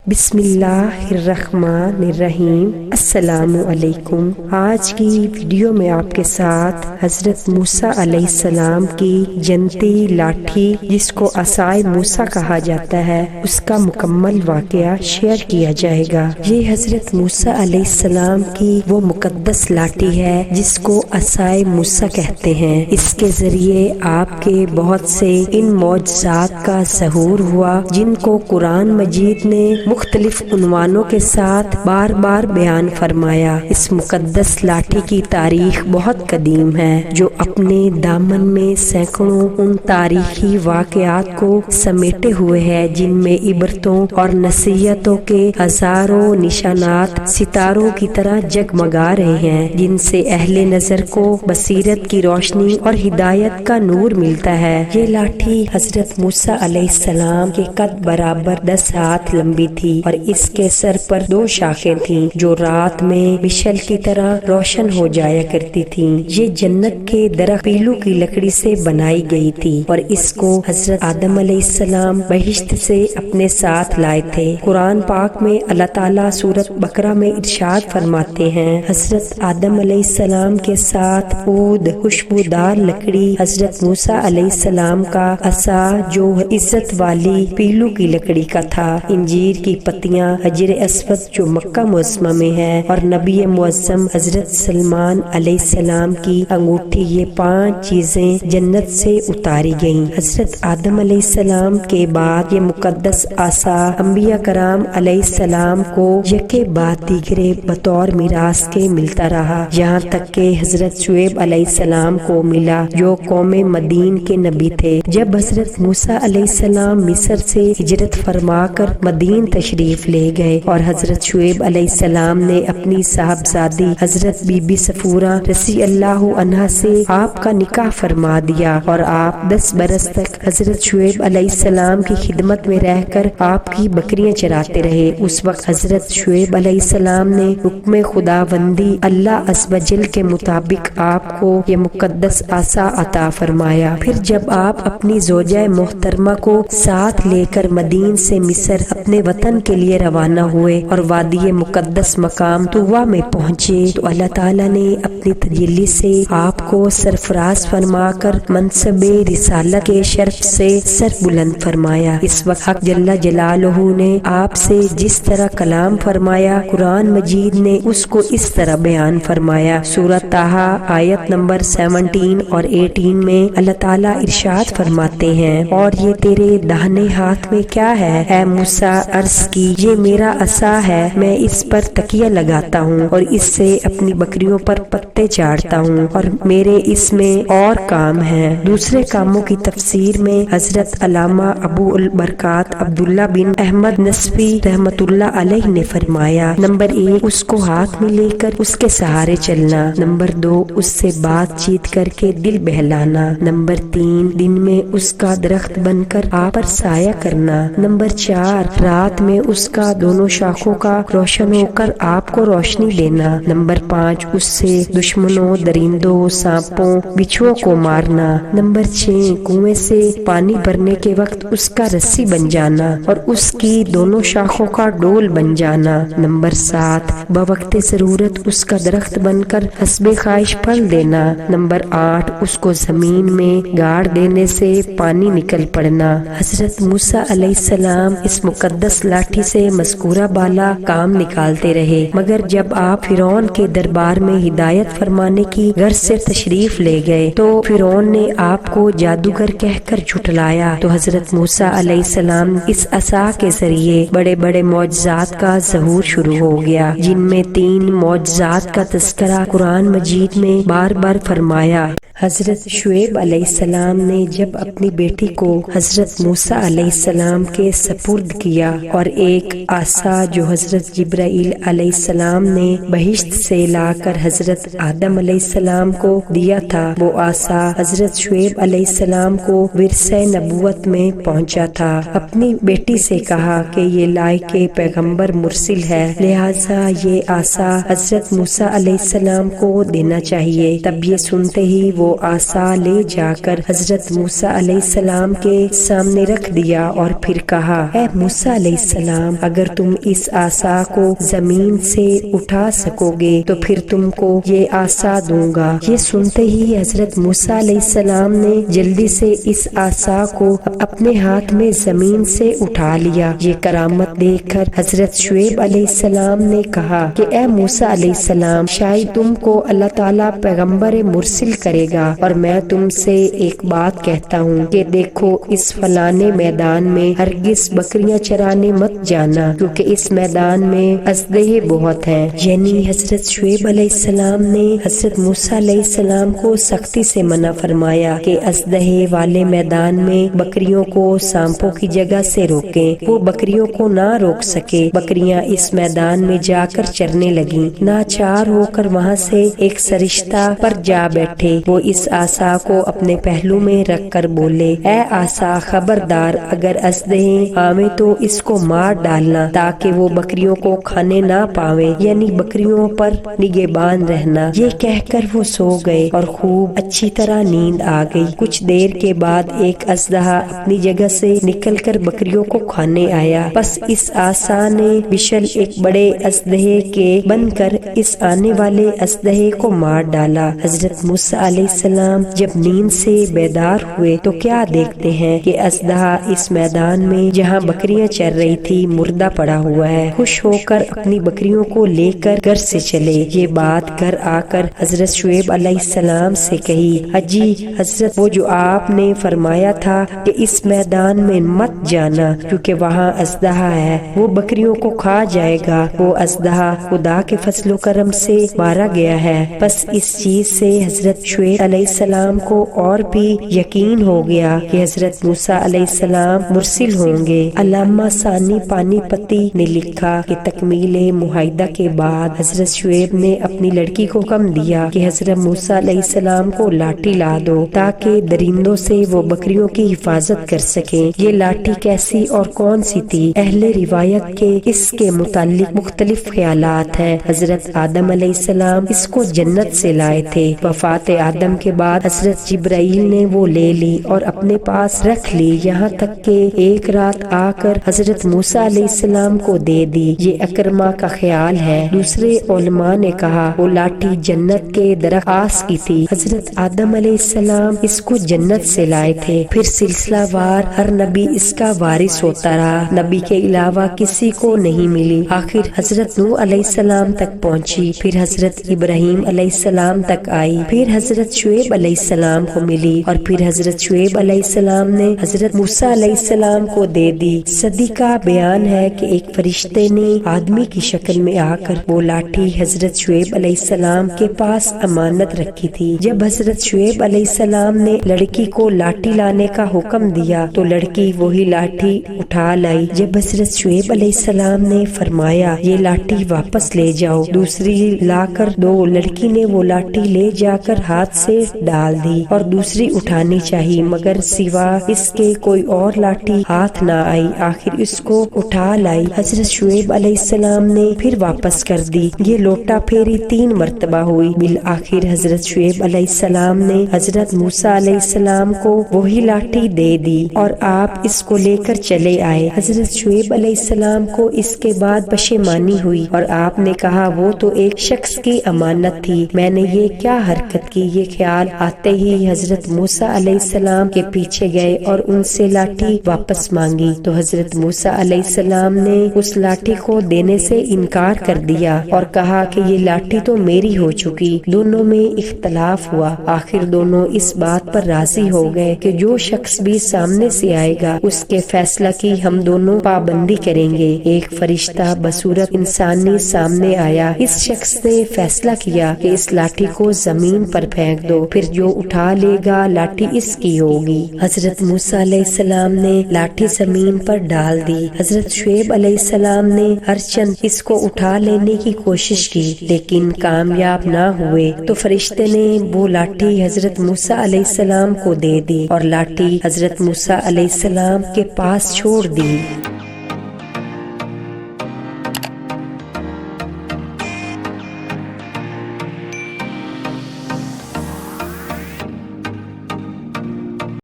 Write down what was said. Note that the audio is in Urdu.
بسم اللہ الرحمن الرحیم۔ السلام علیکم۔ آج کی ویڈیو میں آپ کے ساتھ حضرت موسیٰ علیہ السلام کی جنتی لاٹھی جس کو عصائے موسیٰ کہا جاتا ہے اس کا مکمل واقعہ شیئر کیا جائے گا۔ یہ حضرت موسیٰ علیہ السلام کی وہ مقدس لاٹھی ہے جس کو عصائے موسیٰ کہتے ہیں۔ اس کے ذریعے آپ کے بہت سے ان معجزات کا ظہور ہوا جن کو قرآن مجید نے مختلف عنوانوں کے ساتھ بار بار بیان فرمایا۔ اس مقدس لاٹھی کی تاریخ بہت قدیم ہے جو اپنے دامن میں سینکڑوں ان تاریخی واقعات کو سمیٹے ہوئے ہے جن میں عبرتوں اور نصیحتوں کے ہزاروں نشانات ستاروں کی طرح جگمگا رہے ہیں جن سے اہل نظر کو بصیرت کی روشنی اور ہدایت کا نور ملتا ہے۔ یہ لاٹھی حضرت موسیٰ علیہ السلام کے قد برابر 10 ہاتھ لمبی تھی اور اس کے سر پر 2 شاخیں تھیں جو رات میں مشعل کی طرح روشن ہو جایا کرتی تھیں۔ یہ جنت کے درخت پیلو کی لکڑی سے بنائی گئی تھی اور اس کو حضرت آدم علیہ السلام بہشت سے اپنے ساتھ لائے تھے۔ قرآن پاک میں اللہ تعالیٰ سورۃ بقرہ میں ارشاد فرماتے ہیں، حضرت آدم علیہ السلام کے ساتھ عود خوشبودار لکڑی، حضرت موسیٰ علیہ السلام کا عصا جو عزت والی پیلو کی لکڑی کا تھا، انجیر کی پتیاں، حجر اسود جو مکہ معظمہ میں ہے اور نبی معظم حضرت سلمان علیہ السلام کی انگوٹھی، یہ 5 چیزیں جنت سے اتاری گئیں۔ حضرت آدم علیہ السلام کے بعد یہ مقدس عصا انبیاء کرام علیہ السلام کو یکے بعد دیگرے بطور میراث کے ملتا رہا، یہاں تک کہ حضرت شعیب علیہ السلام کو ملا جو قوم مدین کے نبی تھے۔ جب حضرت موسیٰ علیہ السلام مصر سے ہجرت فرما کر مدین تشریف لے گئے اور حضرت شعیب علیہ السلام نے اپنی صاحبزادی حضرت بی بی صفورہ رضی اللہ عنہا سے آپ کا نکاح فرما دیا اور آپ 10 برس تک حضرت شعیب علیہ السلام کی خدمت میں رہ کر آپ کی بکریاں چراتے رہے۔ اس وقت حضرت شعیب علیہ السلام نے حکم خداوندی اللہ عز و جل کے مطابق آپ کو یہ مقدس عصا عطا فرمایا۔ پھر جب آپ اپنی زوجہ محترمہ کو ساتھ لے کر مدین سے مصر اپنے وطن کے لیے روانہ ہوئے اور وادی مقدس مقام طویٰ میں پہنچے تو اللہ تعالیٰ نے اپنی تجلی سے آپ کو سرفراز فرما کر منصب رسالت کے شرف سے سر بلند فرمایا۔ اس وقت حق جل جلالہ نے آپ سے جس طرح کلام فرمایا، قرآن مجید نے اس کو اس طرح بیان فرمایا۔ سورۃ طٰہٰ آیت نمبر 17 اور 18 میں اللہ تعالیٰ ارشاد فرماتے ہیں، اور یہ تیرے داہنے ہاتھ میں کیا ہے اے موسیٰ؟ عرض کی، یہ میرا عصا ہے، میں اس پر تکیہ لگاتا ہوں اور اس سے اپنی بکریوں پر پتے چاڑتا ہوں اور میرے اس میں اور کام ہیں۔ دوسرے کاموں کی تفسیر میں حضرت علامہ ابو البرکات عبداللہ بن احمد نصفی رحمۃ اللہ علیہ نے فرمایا، نمبر 1 اس کو ہاتھ میں لے کر اس کے سہارے چلنا، نمبر 2 اس سے بات چیت کر کے دل بہلانا، نمبر 3 دن میں اس کا درخت بن کر آپ پر سایہ کرنا، نمبر 4 رات میں اس کا دونوں شاخوں کا روشن ہو کر آپ کو روشنی دینا، نمبر 5 اس سے دشمنوں، درندوں، سانپوں، بچھوؤں کو مارنا، نمبر 6 کنویں سے پانی بھرنے کے وقت اس کا رسی بن جانا اور اس کی دونوں شاخوں کا ڈول بن جانا، نمبر 7 بوقت ضرورت اس کا درخت بن کر حسب خواہش پھل دینا، نمبر 8 اس کو زمین میں گاڑ دینے سے پانی نکل پڑنا۔ حضرت موسیٰ علیہ السلام اس مقدس لاٹھی سے مذکورہ بالا کام نکالتے رہے، مگر جب آپ فرعون کے دربار میں ہدایت فرمانے کی غرض سے تشریف لے گئے تو فرعون نے آپ کو جادوگر کہہ کر جھٹلایا، تو حضرت موسیٰ علیہ السلام اس عصا کے ذریعے بڑے بڑے معجزات کا ظہور شروع ہو گیا، جن میں 3 معجزات کا تذکرہ قرآن مجید میں بار بار فرمایا۔ حضرت شعیب علیہ السلام نے جب اپنی بیٹی کو حضرت موسیٰ علیہ السلام کے سپرد کیا اور ایک عصا جو حضرت جبرائیل علیہ السلام نے بہشت سے لا کر حضرت آدم علیہ السلام کو دیا تھا، وہ عصا حضرت شعیب علیہ السلام کو ورثہ نبوت میں پہنچا تھا۔ اپنی بیٹی سے کہا کہ یہ لائق پیغمبر مرسل ہے، لہٰذا یہ عصا حضرت موسیٰ علیہ السلام کو دینا چاہیے۔ تب یہ سنتے ہی وہ عصا لے جا کر حضرت موسیٰ علیہ السلام کے سامنے رکھ دیا اور پھر کہا، اے موسیٰ علیہ السلام السلام، اگر تم اس عصا کو زمین سے اٹھا سکو گے تو پھر تم کو یہ عصا دوں گا۔ یہ سنتے ہی حضرت موسیٰ علیہ السلام نے جلدی سے اس عصا کو اپنے ہاتھ میں زمین سے اٹھا لیا۔ یہ کرامت دیکھ کر حضرت شعیب علیہ السلام نے کہا کہ اے موسیٰ علیہ السلام، شاید تم کو اللہ تعالیٰ پیغمبر مرسل کرے گا، اور میں تم سے ایک بات کہتا ہوں کہ دیکھو اس فلانے میدان میں ہرگز بکریاں چرانے مت جانا، کیونکہ اس میدان میں اژدہے بہت ہیں۔ یعنی حضرت شعیب علیہ السلام نے حضرت موسیٰ علیہ السلام کو سختی سے منع فرمایا کہ اژدہے والے میدان میں بکریوں کو سانپوں کی جگہ سے روکیں۔ وہ بکریوں کو نہ روک سکے۔ بکریاں اس میدان میں جا کر چرنے لگیں۔ ناچار ہو کر وہاں سے ایک سرشتہ پر جا بیٹھے۔ وہ اس عصا کو اپنے پہلو میں رکھ کر بولے، اے عصا، خبردار، اگر اژدہے آویں تو اس کو مار ڈالنا تاکہ وہ بکریوں کو کھانے نہ پاویں، یعنی بکریوں پر نگہبان رہنا۔ یہ کہہ کر وہ سو گئے اور خوب اچھی طرح نیند آ گئی۔ کچھ دیر کے بعد ایک اژدہا اپنی جگہ سے نکل کر بکریوں کو کھانے آیا۔ بس اس عصا نے بشل ایک بڑے اژدہے کے بن کر اس آنے والے اژدہے کو مار ڈالا۔ حضرت موسیٰ علیہ السلام جب نیند سے بیدار ہوئے تو کیا دیکھتے ہیں کہ اژدہا اس میدان میں جہاں بکریاں چر رہی تھی مردہ پڑا ہوا ہے۔ خوش ہو کر اپنی بکریوں کو لے کر گھر سے چلے۔ یہ بات گھر آ کر حضرت شعیب علیہ السلام سے کہی، اجی حضرت، وہ جو آپ نے فرمایا تھا کہ اس میدان میں مت جانا کیونکہ وہاں اژدہا ہے، وہ بکریوں کو کھا جائے گا، وہ اژدہا خدا کے فضل و کرم سے مارا گیا ہے۔ بس اس چیز سے حضرت شعیب علیہ السلام کو اور بھی یقین ہو گیا کہ حضرت موسیٰ علیہ السلام مرسل ہوں گے۔ علامہ ثانی پانی پتی نے لکھا کہ تکمیل معاہدہ کے بعد حضرت شعیب نے اپنی لڑکی کو حکم دیا کہ حضرت موسیٰ علیہ السلام کو لاٹھی لا دو تاکہ درندوں سے وہ بکریوں کی حفاظت کر سکیں۔ یہ لاٹھی کیسی اور کون سی تھی؟ اہل روایت کے اس کے متعلق مختلف خیالات ہیں۔ حضرت آدم علیہ السلام اس کو جنت سے لائے تھے۔ وفات آدم کے بعد حضرت جبرائیل نے وہ لے لی اور اپنے پاس رکھ لی، یہاں تک کہ ایک رات آ کر حضرت موسیٰ علیہ السلام کو دے دی۔ یہ اکرمہ کا خیال ہے۔ دوسرے علماء نے کہا وہ لاٹھی جنت کے درخت آس کی تھی۔ حضرت آدم علیہ السلام اس کو جنت سے لائے تھے۔ پھر سلسلہ وار ہر نبی اس کا وارث ہوتا رہا، نبی کے علاوہ کسی کو نہیں ملی۔ آخر حضرت نوح علیہ السلام تک پہنچی، پھر حضرت ابراہیم علیہ السلام تک آئی، پھر حضرت شعیب علیہ السلام کو ملی، اور پھر حضرت شعیب علیہ السلام نے حضرت موسیٰ علیہ السلام کو دے دی۔ صدی کا بیان ہے کہ ایک فرشتے نے آدمی کی شکل میں آ کر وہ لاٹھی حضرت شعیب علیہ السلام کے پاس امانت رکھی تھی۔ جب حضرت شعیب علیہ السلام نے لڑکی کو لاٹھی لانے کا حکم دیا تو لڑکی وہی لاٹھی اٹھا لائی۔ جب حضرت شعیب علیہ السلام نے فرمایا یہ لاٹھی واپس لے جاؤ، دوسری لا کر دو، لڑکی نے وہ لاٹھی لے جا کر ہاتھ سے ڈال دی اور دوسری اٹھانی چاہی، مگر سوا اس کے کوئی اور لاٹھی ہاتھ نہ آئی۔ آخر اس کو اٹھا لائی۔ حضرت شعیب علیہ السلام نے پھر واپس کر دی۔ یہ لوٹا پھیری 3 مرتبہ ہوئی۔ بالآخر حضرت شعیب علیہ السلام نے حضرت موسیٰ علیہ السلام کو وہی لاٹھی دے دی اور آپ اس کو لے کر چلے آئے۔ حضرت شعیب علیہ السلام کو اس کے بعد پشیمانی ہوئی اور آپ نے کہا وہ تو ایک شخص کی امانت تھی، میں نے یہ کیا حرکت کی۔ یہ خیال آتے ہی حضرت موسیٰ علیہ السلام کے پیچھے گئے اور ان سے لاٹھی واپس مانگی تو حضرت موسیٰ علیہ السلام نے اس لاٹھی کو دینے سے انکار کر دیا اور کہا کہ یہ لاٹھی تو میری ہو چکی۔ دونوں میں اختلاف ہوا۔ آخر دونوں اس بات پر راضی ہو گئے کہ جو شخص بھی سامنے سے آئے گا اس کے فیصلہ کی ہم دونوں پابندی کریں گے۔ ایک فرشتہ بصورت انسانی سامنے آیا۔ اس شخص نے فیصلہ کیا کہ اس لاٹھی کو زمین پر پھینک دو، پھر جو اٹھا لے گا لاٹھی اس کی ہوگی۔ حضرت موسیٰ علیہ السلام نے لاٹھی زمین پر ڈال دی۔ حضرت شعیب علیہ السلام نے ہر چند اس کو اٹھا لینے کی کوشش کی لیکن کامیاب نہ ہوئے تو فرشتے نے وہ لاٹھی حضرت موسیٰ علیہ السلام کو دے دی اور لاٹھی حضرت موسیٰ علیہ السلام کے پاس چھوڑ دی۔